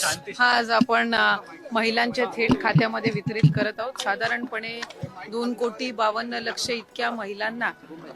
हा आज आपण महिलांच्या थेट खात्यामध्ये वितरित करत आहोत। साधारणपणे 2,52,00,000 इतक्या महिलांना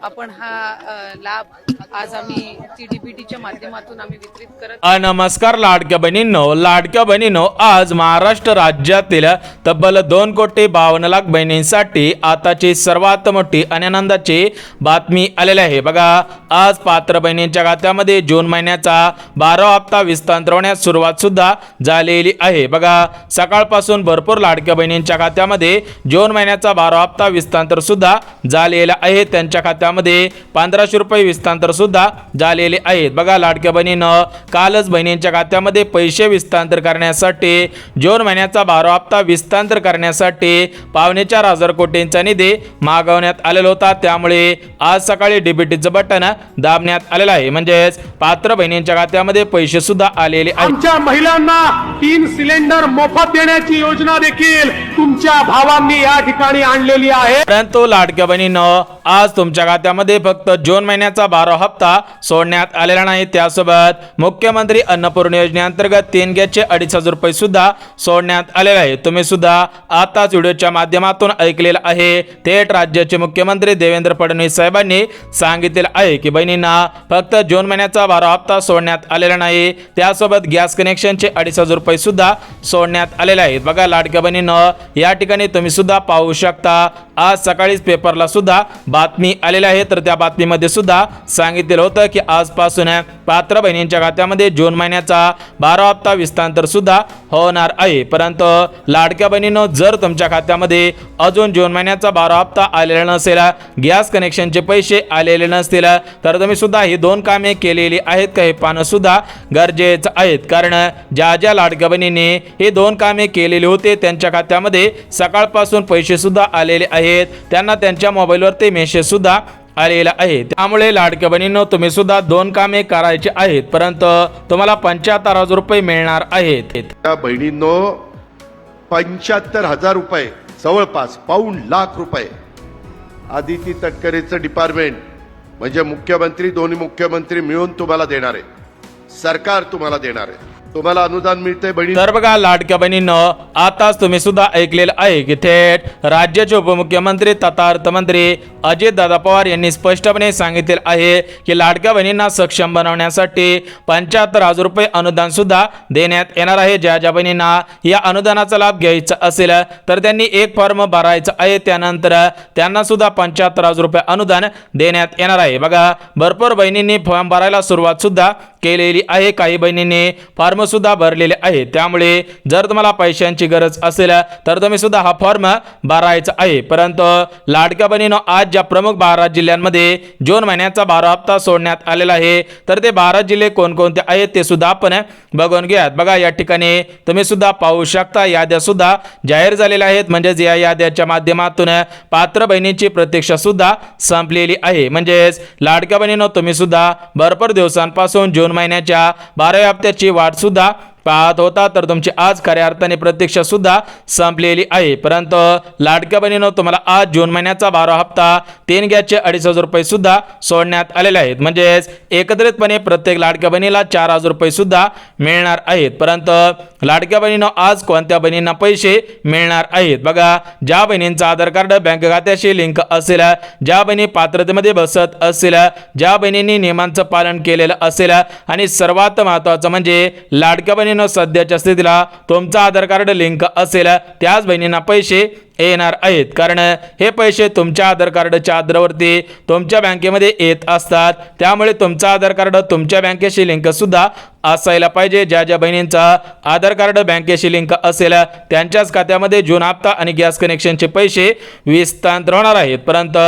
आपण हा लाभ आज आम्ही TDBTच्या माध्यमातून आम्ही वितरित करत नमस्कार लाडक्या बहिणींनो, आज महाराष्ट्र राज्यातील तब्बल 2,52,00,000 बहिणींसाठी आताची सर्वात मोठी आणि आनंदाची बातमी आलेली आहे। बघा, आज पात्र बहिणींच्या खात्यामध्ये जून महिन्याचा 12वा हप्ता विस्तार होण्यास सुरुवात सुद्धा झालेली आहे। बघा, सकाळपासून भरपूर लाडक्या बहिणींच्या खात्यामध्ये जून महिन्याचा 12वा हप्ता विस्तार सुद्धा झालेला आहे। त्यांच्या खात्यामध्ये 1500 रुपये विस्तार सुद्धा झालेले आहेत। बघा लाडक्या बहिणींनो, कालच बहिणींच्या खात्यामध्ये पैसे विस्तार करण्यासाठी जून महिन्याचा 12वा हप्ता विस्तार करण्यासाठी 4.25 कोटींचा निधी मागवण्यात आलेला होता। त्यामुळे आज सकाळी डीबीटीचं बटन दाबण्यात आलेलं आहे, म्हणजेच पात्र बहिणींच्या खात्यामध्ये पैसे सुद्धा आलेले आहेत। आमच्या महिलांना 3 सिलेंडर मोफत देण्याची योजना देखील तुमच्या भावांनी या ठिकाणी आणलेली आहे। परंतु लाडक्या बहिणींनो, आज तुमच्या खात्यामध्ये फक्त जून महिन्याचा 12वा हप्ता सोडण्यात आलेला नाही, त्यासोबत मुख्यमंत्री अन्नपूर्णा योजनेअंतर्गत 3 गॅसचे 2,500 रुपये सुद्धा सोडण्यात आलेले आहे। तुम्ही सुद्धा आताच व्हिडिओच्या माध्यमातून ऐकलेलं आहे। थेट राज्याचे मुख्यमंत्री देवेंद्र फडणवीस साहेबांनी सांगितलेलं आहे की बहिणींना फक्त जून महिन्याचा 12वा हप्ता सोडण्यात आलेला नाही, त्यासोबत गॅस कनेक्शनचे 2,500 रुपये सुद्धा सोडण्यात आलेले आहेत। बघा लाडक्या बहिणींनो, या ठिकाणी तुम्ही सुद्धा पाहू शकता, आज सकाळीच पेपरला सुद्धा बातमी आलेली आहे। तर त्या बातमीमध्ये सुद्धा सांगितलेलं होतं की आजपासून पात्र बहिणींच्या खात्यामध्ये जून महिन्याचा 12वा हप्ता विस्तार सुद्धा होणार आहे। परंतु लाडक्या बहिणींनो, जर तुमच्या खात्यामध्ये अजून जून महिन्याचा 12वा हप्ता आलेला नसेल, गॅस कनेक्शनचे पैसे आलेले नसतील, तर तुम्ही सुद्धा ही 2 कामे केलेली आहेत का हे पाहणं सुद्धा गरजेचं आहे। कारण ज्या लाडक्या बहिणींनी हे 2 कामे केलेली होते त्यांच्या खात्यामध्ये सकाळपासून पैसे सुद्धा आलेले आहेत, त्यांना त्यांच्या मोबाईलवरती मेसेज सुद्धा आलेला आहे। त्यामुळे लाडक्या बहिणींनो, तुम्ही सुद्धा 2 कामे करायची आहेत, परंतु तुम्हाला 75,000 रुपये मिळणार आहेत। त्या बहिणींनो 75,000 रुपये, जवळपास ₹1,00,000 आदिती तटकरेचं डिपार्टमेंट म्हणजे मुख्यमंत्री, दोन्ही मुख्यमंत्री मिळून तुम्हाला देणार आहे, सरकार तुम्हाला देणार आहे, तुम्हाला अनुदान मिळते बहिणी। तर बघा लाडक्या बहिणींनो, आताच तुम्ही सुद्धा ऐकलेलं आहे की थेट राज्याचे उपमुख्यमंत्री तथा अर्थमंत्री अजितदादा पवार यांनी स्पष्टपणे सांगितले आहे की लाडक्या बहिणींना सक्षम बनवण्यासाठी 75,000 रुपये अनुदान सुद्धा देण्यात येणार आहे। ज्या बहिणींना या अनुदानाचा लाभ घ्यायचा असेल तर त्यांनी एक फॉर्म भरायचा आहे, त्यानंतर त्यांना सुद्धा 75,000 रुपये अनुदान देण्यात येणार आहे। बघा, भरपूर बहिणींनी फॉर्म भरायला सुरुवात सुद्धा केलेली आहे, काही बहिणींनी फॉर्म सुद्धा भरलेले आहे। त्यामुळे जर तुम्हाला पैशांची गरज असेल तर तुम्ही सुद्धा हा फॉर्म भरायचा आहे। परंतु लाडक्या बहिणींनो, आज ज्या प्रमुख 12 जिल्ह्यांमध्ये जून महिन्याचा 12वा हप्ता सोडण्यात आलेला आहे, तर ते 12 जिल्हे कोणकोणते आहेत ते सुद्धा आपण बघून घ्यात। बघा, या ठिकाणी तुम्ही सुद्धा पाहू शकता, याद्या सुद्धा जाहीर झालेल्या आहेत, म्हणजे या याद्याच्या माध्यमातून पात्र बहिणींची प्रतीक्षा सुद्धा संपलेली आहे। म्हणजेच लाडक्या बहिणींनो, तुम्ही सुद्धा भरपूर दिवसांपासून जून महिन्याच्या 12व्या हप्त्याची वाट सुद्धा पाहत होता, तर तुमची आज खऱ्या अर्थाने प्रतीक्षा सुद्धा संपलेली आहे। परंतु लाडक्या बहिणींनो, तुम्हाला आज जून महिन्याचा 12वा हप्ता 3 गॅसचे 2,500 रुपये सुद्धा सोडण्यात आलेले आहेत, म्हणजेच एकत्रितपणे प्रत्येक लाडक्या बहिणीला 4,000 रुपये सुद्धा मिळणार आहेत। परंतु लाडक्या बहिणींनो, आज कोणत्या बहिणींना पैसे मिळणार आहेत? बघा, ज्या बहिणींचं आधार कार्ड बँक खात्याशी लिंक असेल, ज्या बहिणी पात्रतेमध्ये बसत असेल, ज्या बहिणींनी नियमांचं पालन केलेलं असेल, आणि सर्वात महत्त्वाचं म्हणजे लाडक्या बहिणींनो, सध्याच्या स्थितीला तुमचा आधार कार्ड लिंक असेल, त्याच बहिणींना पैसे येणार आहेत। कारण हे पैसे तुमच्या आधार कार्डच्या आधारावरती तुमच्या बँकेमध्ये येत असतात, त्यामुळे तुमचं आधार कार्ड तुमच्या बँकेशी लिंक सुद्धा असायला पाहिजे। ज्या बहिणींचा आधार कार्ड बँकेशी लिंक असेल त्यांच्याच खात्यामध्ये जून हप्ता आणि गॅस कनेक्शनचे पैसे विस्तार होणार आहेत। परंतु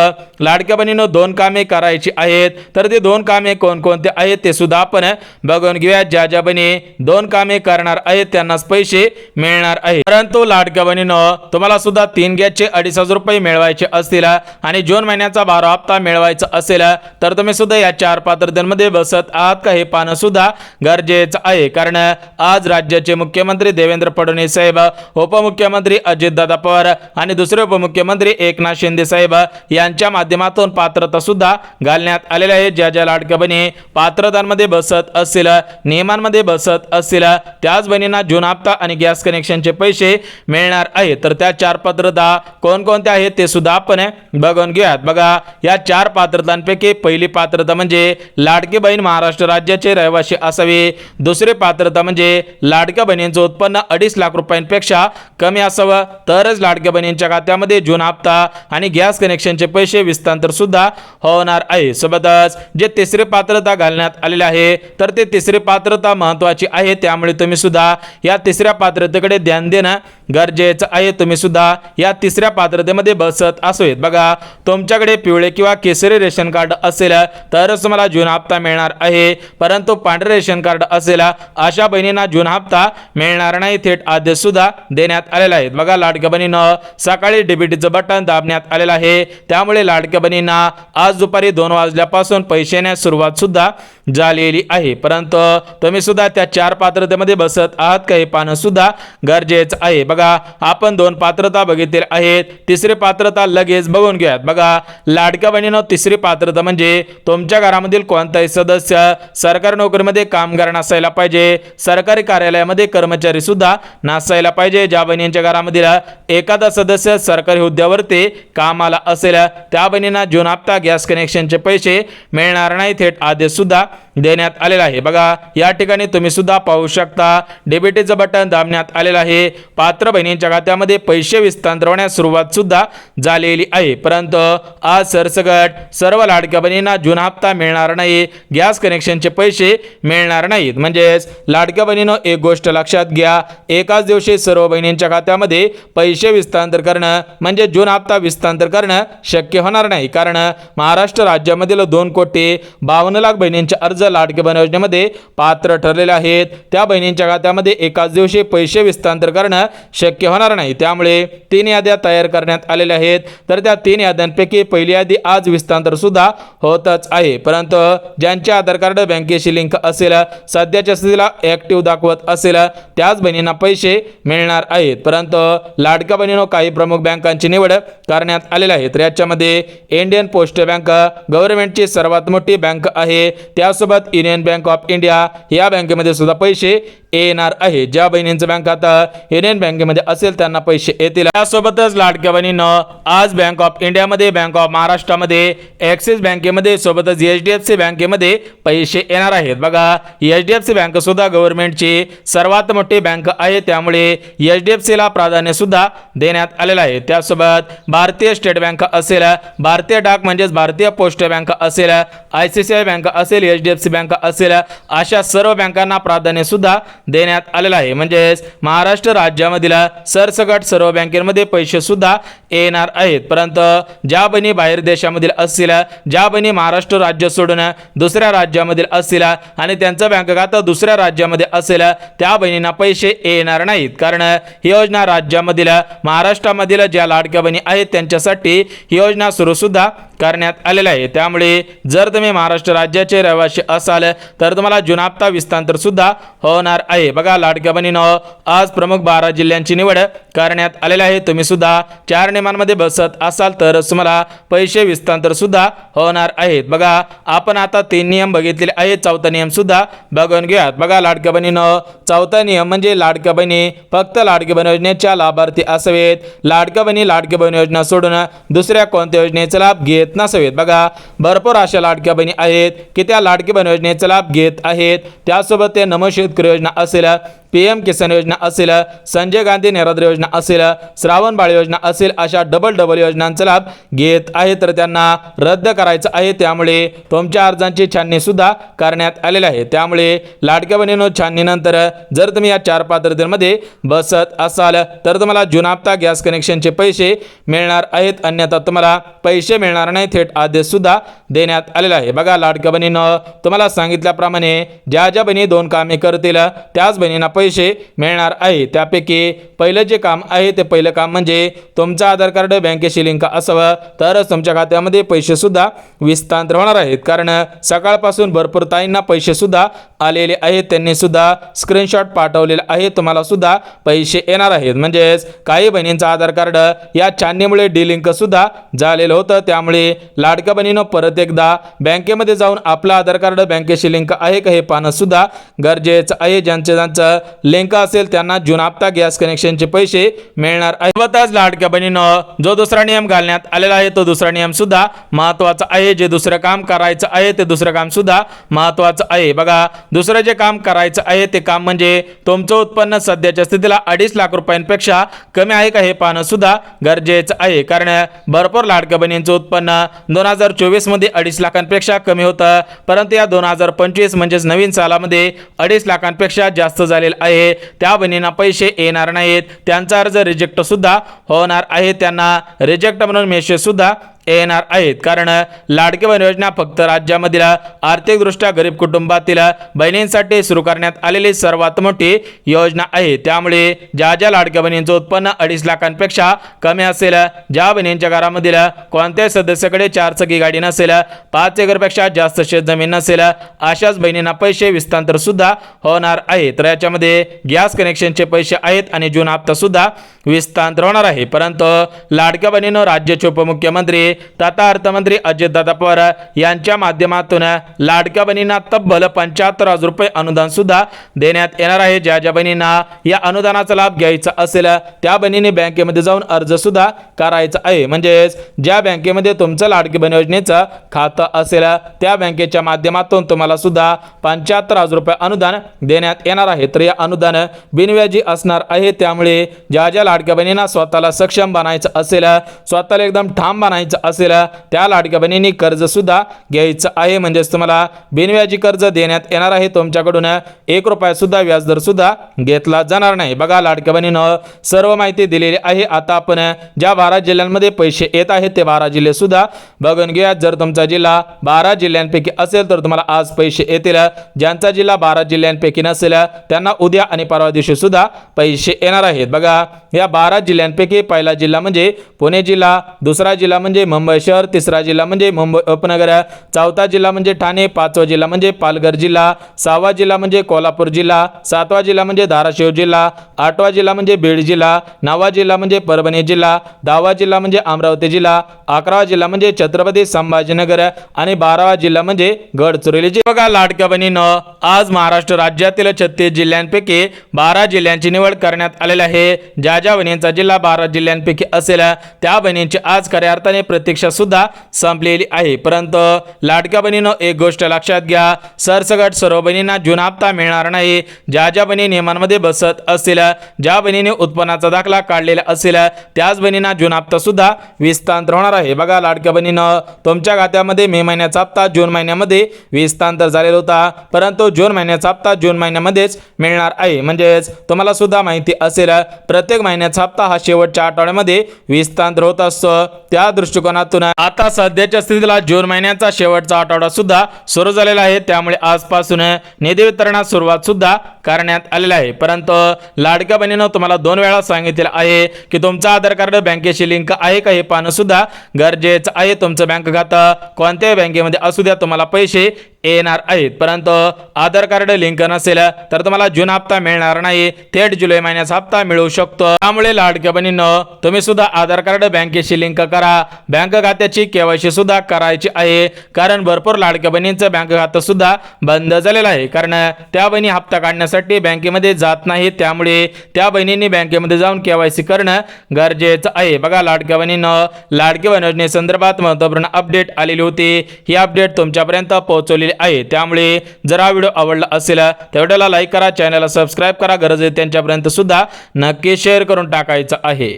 लाडक्या बहिणींनो, 2 कामे करायची आहेत, तर ते 2 कामे कोणकोणते आहेत ते सुद्धा आपण बघून घेऊया। ज्या बहिणी 2 कामे करणार आहेत त्यांनाच पैसे मिळणार आहेत। परंतु लाडक्या बहिणींनो, तुम्हाला सुद्धा 3 गॅसचे 2,500 रुपये मिळवायचे असतील आणि जून महिन्याचा 12 हप्ता मिळवायचा असेल तर तुम्ही सुद्धा या 4 पात्रतेमध्ये बसत आहात का हे पाहणं सुद्धा गरजेचं आहे। कारण आज राज्याचे मुख्यमंत्री देवेंद्र फडणवीस साहेब, उपमुख्यमंत्री अजितदादा पवार आणि दुसरे उपमुख्यमंत्री एकनाथ शिंदे साहेब यांच्या माध्यमातून पात्रता सुद्धा घालण्यात आलेल्या आहे। ज्या ज्या लाडक्या बहिणी पात्रतांमध्ये बसत असतील, नियमांमध्ये बसत असतील, त्याच बहिणींना जून हप्ता आणि गॅस कनेक्शनचे पैसे मिळणार आहेत। तर त्या 4 पात्रता कोणकोणत्या आहेत ते सुद्धा आपण बघून घेऊयात। बघा, या 4 पात्रतांपैकी पहिली पात्रता म्हणजे लाडकी बहीण महाराष्ट्र राज्याचे रहिवासी असावी। दुसरी पात्रता म्हणजे लाडक्या बहिणींचं उत्पन्न 2.5 लाख रुपयांपेक्षा कमी असावं तरच लाडक्या बहिणींच्या खात्यामध्ये जून हप्ता आणि गॅस कनेक्शनचे पैसे विस्तांतर सुद्धा होणार आहे। सोबतच जे तिसरी पात्रता घालण्यात आलेली आहे तर ते तिसरी पात्रता महत्त्वाची आहे, त्यामुळे तुम्ही सुद्धा या तिसऱ्या पात्रतेकडे ध्यान देणं गरजेचं आहे। तुम्ही सुद्धा या तिसऱ्या पात्रतेमध्ये बसत असावेत। बघा, तुमच्याकडे पिवळे किंवा केसरी रेशन कार्ड असेल तरच तुम्हाला जून हप्ता मिळणार आहे, परंतु पांढरे रेशन कार्ड असेल अशा बहिणींना जून हप्ता मिळणार नाही, थेट आदेश सुद्धा देण्यात आलेला आहे। बघा, लाडक्या बहिणींना सकाळी डीबीटीचं बटन दाबण्यात आलेलं आहे, त्यामुळे लाडक्या बहिणींना आज दुपारी 2 वाजल्यापासून पैसे येण्यास सुरुवात सुद्धा झालेली आहे। परंतु तुम्ही सुद्धा त्या 4 पात्रतेमध्ये बसत आहात का हे पाहणं सुद्धा गरजेचं आहे। बघा, आपण 2 पात्रता बघितलेल्या आहेत, तिसरी पात्रता लगेच बघून घेऊयात। बघा, लाडक्या बहिणींनो, तिसरी पात्रता म्हणजे तुमच्या घरामधील कोणताही सदस्य सरकारी नोकरीमध्ये कामगार नसायला पाहिजे, सरकारी कार्यालयामध्ये कर्मचारी सुद्धा नसायला पाहिजे। ज्या बहिणींच्या घरामधील एखादा सदस्य सरकारी हुद्द्यावरती कामाला असेल त्या बहिणींना जून हप्ता गॅस कनेक्शनचे पैसे मिळणार नाही, थेट आदेश सुद्धा देण्यात आलेला आहे। बघा, या ठिकाणी तुम्ही सुद्धा पाहू शकता डीबीटीचं बटन दाबण्यात आलेलं आहे, पात्र बहिणींच्या खात्यामध्ये पैसे विस्तांतर होण्यास सुरुवात सुद्धा झालेली आहे। परंतु आज सरसकट सर्व लाडक्या बहिणींना जून हप्ता मिळणार नाही, गॅस कनेक्शनचे पैसे मिळणार नाहीत। म्हणजेच लाडक्या बहिणींनो, एक गोष्ट लक्षात घ्या, एकाच दिवशी सर्व बहिणींच्या खात्यामध्ये पैसे विस्तांतर करणं म्हणजे जून हप्ता विस्तांतर करणं शक्य होणार नाही। कारण महाराष्ट्र राज्यामधील 2,52,00,000 बहिणींचे अर्ज लाडकी बहीण योजनेमध्ये पात्र ठरलेले आहेत, त्या बहिणींच्या खात्यामध्ये एकाच दिवशी पैसे विस्तांतर करणं शक्य होणार नाही। त्यामुळे 3 याद्या तयार करण्यात आलेल्या आहेत, तर त्या 3 याद्यांपैकी पहिली यादी आज विस्तांतर सुद्धा होतच आहे। परंतु ज्यांचे आधार कार्ड बँकेशी लिंक असेल, सध्याच्या स्थितीला ऍक्टिव्ह दाखवत असेल, त्याच बहिणींना पैसे मिळणार आहेत। परंतु लाडक्या बहिणींनो, काही प्रमुख बँकांची निवड करण्यात आलेली आहे, तर याच्यामध्ये इंडियन पोस्ट बँक गव्हर्नमेंटची सर्वात मोठी बँक आहे, त्यासोबत युनियन बँक ऑफ इंडिया या बँकेमध्ये सुद्धा पैसे येणार आहे। ज्या बहिणींचं बँक आता युनियन बँकेमध्ये असेल त्यांना पैसे येतील। त्यासोबतच लाडक्या बहिणींनो, आज बँक ऑफ इंडियामध्ये, बँक ऑफ महाराष्ट्रामध्ये, ॲक्सिस बँकेमध्ये, सोबतच HDFC बँकेमध्ये पैसे येणार आहेत। बघा, HDFC बँक सुद्धा गव्हर्नमेंटची सर्वात मोठी बँक आहे, त्यामुळे HDFC ला प्राधान्य सुद्धा देण्यात आलेलं आहे। त्यासोबत भारतीय स्टेट बँक असेल, भारतीय डाक म्हणजेच भारतीय पोस्ट बँक असेल, ICICI बँक असेल, HDFC बँक असेल, अशा सर्व बँकांना प्राधान्य सुद्धा देण्यात आलेलं आहे। म्हणजेच महाराष्ट्र राज्यामधील सरसकट सर्व बँकेमध्ये पैसे सुद्धा येणार आहेत। परंतु ज्या बहिणी बाहेर देशामधील असतील, ज्या बहिणी महाराष्ट्र राज्य सोडून दुसऱ्या राज्यामधील असतील आणि त्यांचं बँक खातं दुसऱ्या राज्यामध्ये असेल, त्या बहिणींना पैसे येणार नाहीत। कारण ही योजना राज्यामधील, महाराष्ट्रामधील ज्या लाडक्या बहिणी आहेत त्यांच्यासाठी ही योजना सुरू सुद्धा करण्यात आलेलं आहे। त्यामुळे जर तुम्ही महाराष्ट्र राज्याचे रहिवासी असाल तर तुम्हाला जून हप्ता विस्तांतर सुद्धा होणार आहे। बघा, लाडक्या बहिणींनो, आज प्रमुख 12 जिल्ह्यांची निवड करण्यात आलेली आहे। तुम्ही सुद्धा 4 नियमांमध्ये बसत असाल तर तुम्हाला पैसे विस्तांतर सुद्धा होणार आहेत। बघा, आपण आता 3 नियम बघितलेले आहेत, 4था नियम सुद्धा बघून घेऊयात। बघा लाडक्या बहिणींनो, 4था नियम म्हणजे लाडक्या बहिणी फक्त लाडकी बहीण योजनेच्या लाभार्थी असावेत। लाडक्या बहिणी लाडकी बहीण योजना सोडून दुसऱ्या कोणत्या योजनेचा लाभ घेत नसावेत। बघा, भरपूर अशा लाडक्या बहिणी आहेत की त्या लाडकी बहीण योजनेचा लाभ घेत आहेत। त्यासोबत ते नमो शेतकरी योजना असेल, PM किसान योजना असेल, संजय गांधी निराधार योजना असेल, श्रावण बाळ योजना असेल, अशा डबल योजनांचा लाभ घेत आहे, तर त्यांना रद्द करायचं आहे। त्यामुळे तुमच्या अर्जांची छाननी सुद्धा करण्यात आलेली आहे। त्यामुळे लाडक्या बहिणींनो, छाननीनंतर जर तुम्ही या 4 पात्रतेमध्ये बसत असाल तर तुम्हाला जून हप्ता गॅस कनेक्शनचे पैसे मिळणार आहेत, अन्यथा तुम्हाला पैसे मिळणार नाही, थेट आदेश सुद्धा देण्यात आलेला आहे। बघा लाडक्या बहिणींनो, तुम्हाला सांगितल्याप्रमाणे ज्या ज्या बहिणी 2 कामे करतील त्याच बहिणींना पैसे मिळणार आहे। त्यापैकी पहिलं जे काम आहे ते पहिलं काम म्हणजे तुमचं आधार कार्ड बँकेशी लिंक असावं, तरच तुमच्या खात्यामध्ये पैसे सुद्धा विस्तांतर होणार आहेत। कारण सकाळपासून भरपूर ताईंना पैसे सुद्धा आलेले आहेत, त्यांनी सुद्धा स्क्रीनशॉट पाठवलेले आहे, तुम्हाला सुद्धा पैसे येणार आहेत। म्हणजेच काही बहिणींचं आधार कार्ड या छाननीमुळे डिलिंक सुद्धा झालेलं होतं, त्यामुळे लाडक्या बहिणीनं परत एकदा बँकेमध्ये जाऊन आपलं आधार कार्ड बँकेशी लिंक आहे का हे पाहणं सुद्धा गरजेचं आहे। ज्यांचं लिंक असेल त्यांना जून हप्ता गॅस कनेक्शनचे पैसे मिळणार आहे। सोबतच लाडक्या बहिणीनं जो दुसरा नियम घालण्यात आलेला आहे तो दुसरा नियम सुद्धा महत्त्वाचा आहे। जे दुसरं काम करायचं आहे ते दुसरं काम सुद्धा महत्त्वाचं आहे। बघा, दुसरं जे काम करायचं आहे ते काम म्हणजे तुमचं उत्पन्न सध्याच्या स्थितीला 2.5 लाख रुपयांपेक्षा कमी आहे का हे पाहणं सुद्धा गरजेचं आहे। कारण भरपूर लाडक्या बहिणींचं उत्पन्न 2024 मध्ये 2.5 लाखांपेक्षा कमी होतं, परंतु या 2025 म्हणजेच नवीन सालामध्ये 2.5 लाखांपेक्षा जास्त झालेलं आहे। त्या बहिणींना पैसे येणार नाहीत, त्यांचा अर्ज रिजेक्ट सुद्धा होणार आहे, त्यांना रिजेक्ट म्हणून मेसेज सुद्धा येणार आहेत। कारण लाडकी बहीण योजना फक्त राज्यामधील आर्थिकदृष्ट्या गरीब कुटुंबातील बहिणींसाठी सुरू करण्यात आलेली सर्वात मोठी योजना आहे। त्यामुळे ज्या लाडक्या बहिणींचं उत्पन्न 2.5 लाखांपेक्षा कमी असेल, ज्या बहिणींच्या घरामधील कोणत्याही सदस्याकडे 4 चाकी गाडी नसेल, 5 एकरपेक्षा जास्त शेतजमीन नसेल, अशाच बहिणींना पैसे विस्तांतर सुद्धा होणार आहे। तर याच्यामध्ये गॅस कनेक्शनचे पैसे आहेत आणि जून हप्ता सुद्धा विस्तांतर होणार आहे। परंतु लाडक्या बहिणीनं राज्याचे उपमुख्यमंत्री तथा अर्थमंत्री अजितदादा पवार यांच्या माध्यमातून लाडक्या बहिणींना तब्बल 75,000 रुपये अनुदान सुद्धा देण्यात येणार आहे। ज्या बहिणींना या अनुदानाचा लाभ घ्यायचा असेल त्या बहिणींनी बँकेमध्ये जाऊन अर्ज सुद्धा करायचा आहे। म्हणजेच ज्या बँकेमध्ये तुमचं लाडकी बहीण योजनेचं खातं असेल त्या बँकेच्या माध्यमातून तुम्हाला सुद्धा 75,000 रुपये अनुदान देण्यात येणार आहे। तर या अनुदान बिनव्याजी असणार आहे, त्यामुळे ज्या लाडक्या बहिणींना स्वतःला सक्षम बनायचं असेल, स्वतःला एकदम ठाम बनायचं असेल, त्या लाडक्या बहिणींनी कर्ज सुद्धा घ्यायचं आहे। म्हणजेच तुम्हाला बिनव्याजी कर्ज देण्यात येणार आहे, तुमच्याकडून 1 रुपया सुद्धा व्याजदर सुद्धा घेतला जाणार नाही। बघा, लाडक्या बहिणीनं सर्व माहिती दिलेली आहे। आता आपण ज्या 12 जिल्ह्यांमध्ये पैसे येत आहेत ते 12 जिल्हे सुद्धा बघून घेऊया। जर तुमचा जिल्हा 12 जिल्ह्यांपैकी असेल तर तुम्हाला आज पैसे येतील, ज्यांचा जिल्हा 12 जिल्ह्यांपैकी नसेल त्यांना उद्या आणि परवा दिवशी सुद्धा पैसे येणार आहेत। बघा, या 12 जिल्ह्यांपैकी पहिला जिल्हा म्हणजे पुणे जिल्हा, दुसरा जिल्हा म्हणजे मुंबई शहर, तिसरा जिल्हा म्हणजे मुंबई उपनगर, चौथा जिल्हा म्हणजे ठाणे, पाचवा जिल्हा म्हणजे पालघर जिल्हा, 6वा जिल्हा म्हणजे कोल्हापूर जिल्हा, 7वा जिल्हा म्हणजे धाराशिव जिल्हा, 8वा जिल्हा म्हणजे बीड जिल्हा, 9वा जिल्हा म्हणजे परभणी जिल्हा, 10वा जिल्हा म्हणजे अमरावती जिल्हा, 11वा जिल्हा म्हणजे छत्रपती संभाजीनगर आणि 12वा जिल्हा म्हणजे गडचिरोली जिल्हा। बघा, लाडक्या बहिणीनं आज महाराष्ट्र राज्यातील 36 जिल्ह्यांपैकी 12 जिल्ह्यांची निवड करण्यात आलेली आहे। ज्या बहिणींचा जिल्हा 12 जिल्ह्यांपैकी असेल त्या बहिणींची आज खऱ्या अर्थाने प्रतीक्षा सुद्धा संपलेली आहे। परंतु लाडक्या बहिणीनं एक गोष्ट लक्षात घ्या, सरसकट सर्व बहिणींना जून हप्ता मिळणार नाही। ज्या बहिणी नियमांमध्ये बसत असतील, ज्या बहिणीने उत्पन्नाचा दाखला काढलेला असेल त्याच बहिणींना जून हप्ता सुद्धा विस्तांतर होणार आहे। बघा, लाडक्या बहिणीनं तुमच्या खात्यामध्ये मे महिन्याचा हप्ता जून महिन्यामध्ये विस्तांतर झालेला होता, परंतु जून महिन्याचा हप्ता जून महिन्यामध्येच मिळणार आहे। म्हणजेच तुम्हाला सुद्धा माहिती असेल प्रत्येक महिन्याचा हप्ता हा शेवटच्या आठवड्यामध्ये विस्तांतर होत असतो। त्या दृष्टिकोनातून आता सध्याच्या स्थितीला जून महिन्याचा शेवटचा आठवडा सुद्धा सुरू झालेला आहे, त्यामुळे आजपासून निधी वितरणास सुरुवात सुद्धा करण्यात आलेला आहे। परंतु लाडक्या बहिणीनं तुम्हाला 2 वेळा सांगितलेलं आहे की तुमचं आधार कार्ड बँकेशी लिंक आहे का हे पाहणं सुद्धा गरजेचं आहे। तुमचं बँक खातं कोणत्याही बँकेमध्ये असू द्या, तुम्हाला पैसे येणार आहेत, परंतु आधार कार्ड लिंक नसेल तर तुम्हाला जून हप्ता मिळणार नाही, थेट जुलै महिन्याचा हप्ता मिळू शकतो। त्यामुळे लाडक्या बहिणीनं तुम्ही सुद्धा आधार कार्ड बँकेशी लिंक करा, बँक खात्याची केवायसी सुद्धा करायची आहे। कारण भरपूर लाडक्या बहिणींचं बँक खातं सुद्धा बंद झालेलं आहे, कारण त्या बहिणी हप्ता काढण्यासाठी बँकेमध्ये जात नाही, त्यामुळे त्या बहिणींनी बँकेमध्ये जाऊन केवायसी करणं गरजेचं आहे। बघा, लाडक्या बहिणीनं लाडकी बहीण योजनेसंदर्भात महत्त्वपूर्ण अपडेट आलेली होती, ही अपडेट तुमच्यापर्यंत पोहोचवलेली आहे। त्यामुळे जर हा व्हिडिओ आवडला असेल तर व्हिडिओला लाईक करा, चॅनलला सबस्क्राईब करा, गरज आहे त्यांच्यापर्यंत सुद्धा नक्की शेअर करून टाकायचं आहे।